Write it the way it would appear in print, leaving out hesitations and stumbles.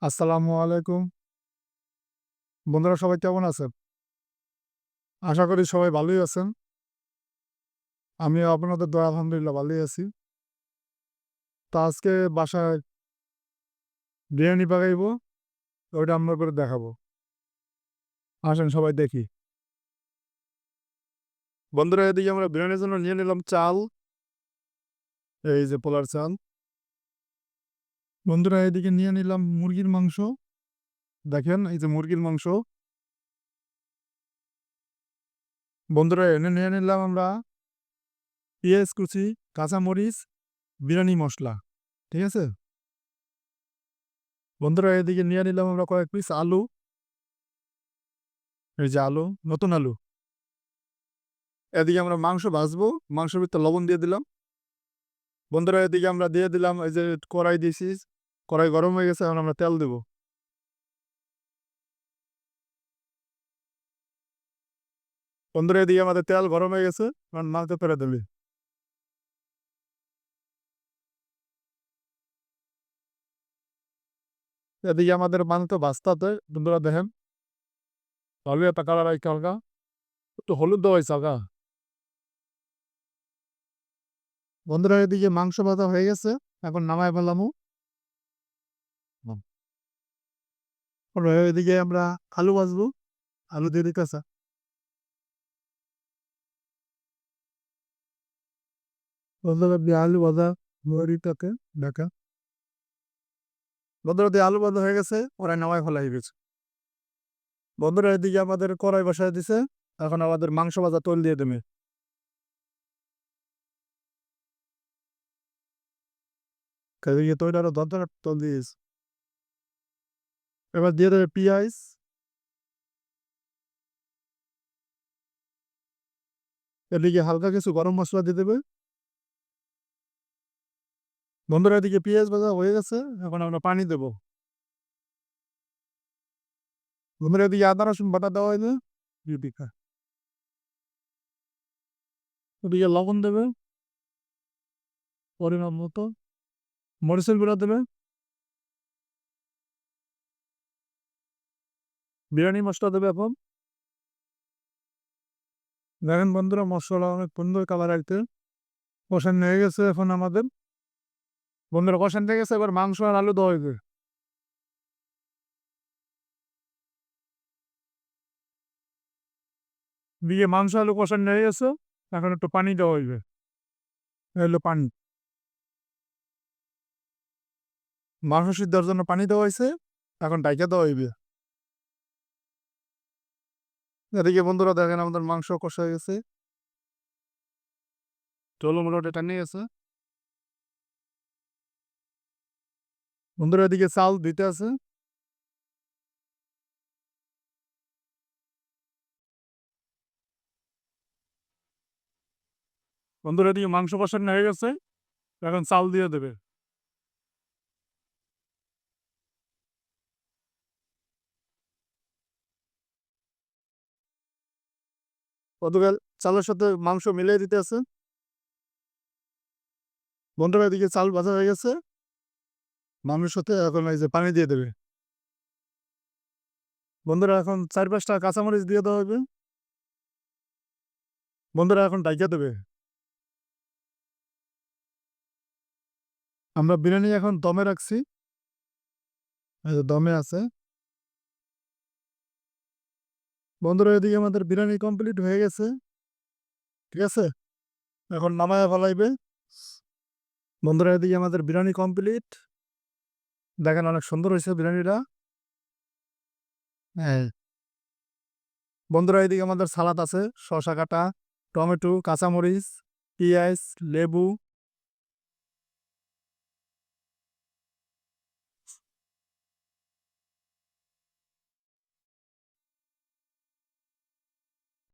আসসালামু আলাইকুম। বন্ধুরা সবাই কেমন আছেন? আশা করি সবাই ভালোই আছেন। আমিও আপনাদের দয়ায় আলহামদুলিল্লাহ ভালোই আছি। তো আজকে বাসায় বিরিয়ানি পাকাইবো, ওইটা আপনার করে দেখাবো। আসেন সবাই দেখি। বন্ধুরা এদিকে আমরা বিরিয়ানির জন্য নিয়ে নিলাম চাল, এই যে পোলার চাল। বন্ধুরা এদিকে নিয়ে নিলাম মুরগির মাংস। দেখেন এই যে মুরগির মাংস। বন্ধুরা এনে নিয়ে নিলাম আমরা পেঁয়াজ কুচি, কাঁচামরিচ, বিরিয়ানি মসলা। ঠিক আছে? বন্ধুরা এদিকে নিয়ে নিলাম আমরা কয়েক পিস আলু। এই যে আলু, নতুন আলু। এদিকে আমরা মাংস ভাজবো। মাংসের ভিতরে লবণ দিয়ে দিলাম। বন্ধুরা এদিকে আমরা দিয়ে দিলাম এই যে কড়াই দিয়েছি। কড়াই গরম হয়ে গেছে, এখন আমরা তেল দেব। বন্ধুরা এদিকে আমাদের তেল গরম হয়ে গেছে, এখন মাংস ফেলে দিবি। এদিকে আমাদের মাংস ভাজতে বন্ধুরা দেখেন, ভালোই একটা কালার আইছে হালকা, একটু হলুদ দেওয়া হয়েছে হালকা। বন্ধুরা এদিকে মাংস ভাজা হয়ে গেছে, এখন নামায় ফেলামু। আর এদিকে আমরা আলু ভাজবো, আলু দিয়ে দিতেছে। বন্ধুরা দিয়ে আলু ভাজা মরিটাকে দেখা। বন্ধুরা দিয়ে আলু ভাজা হয়ে গেছে, ওরা নামায় ফেলা হয়ে গেছে। বন্ধুরা এদিকে আমাদের কড়াই বসায় দিছে, এখন আমাদের মাংস ভাজা তৈল দিয়ে দেবে। এদিকে তৈল আরো দরদর তল দিয়েছে। এবার দিয়ে দেবে পেঁয়াজ, এদিকে হালকা কিছু গরম মশলা দিয়ে দেবে। বন্ধুরা এদিকে পেঁয়াজ ভাজা হয়ে গেছে, এখন আমরা পানি দেবো। বন্ধুরা এদিকে আদা রসুন বাটা দেওয়া হয়েছে, ওদিকে লবণ দেবে পরিমাণ মতো, মরিচের গুঁড়া দেবে, বিরিয়ানি মশলা দেবে। এখন দেখেন বন্ধুরা মশলা অনেক সুন্দর কালার আসছে, কষান হয়ে গেছে। এখন আমাদের বন্ধুরা কষান হয়ে গেছে, এবার মাংস আর আলু দেওয়া হয়েছে। দিয়ে মাংস আলু কষান হয়ে গেছে, এখন একটু পানি দেওয়া হইবে। এলো পানি, মাংস সিদ্ধার জন্য পানি দেওয়া হয়েছে, এখন ডাইকা দেওয়া হইবে। এদিকে বন্ধুরা দেখেন আমাদের মাংস কষা হয়ে গেছে, চলো মোটামুটি টানিয়ে গেছে। বন্ধুরা এদিকে চাল দিতে আছে। বন্ধুরা এদিকে মাংস কষানো হয়ে গেছে, এখন চাল দিয়ে দেবে। গতকাল চালের সাথে মাংস মিলিয়ে দিতে আছে। বন্ধুরা এদিকে চাল ভাজা হয়ে গেছে, মাংসের সাথে এখন এই যে পানি দিয়ে দেবে। বন্ধুরা এখন 4-5টা কাঁচামরিচ দিয়ে দেওয়া হবে। বন্ধুরা এখন ডাইকা দেবে। আমরা বিরিয়ানি এখন দমে রাখছি, এই যে দমে আছে। বন্ধুরা এদিকে আমাদের বিরিয়ানি কমপ্লিট হয়ে গেছে। ঠিক আছে, এখন নামায় ফেলাইবে। বন্ধুরা এদিকে আমাদের বিরিয়ানি কমপ্লিট, দেখেন অনেক সুন্দর হয়েছে বিরিয়ানিটা। হ্যাঁ, বন্ধুরা এদিকে আমাদের সালাদ আছে, শসা কাটা, টমেটো, কাঁচামরিচ, পেঁয়াজ, লেবু,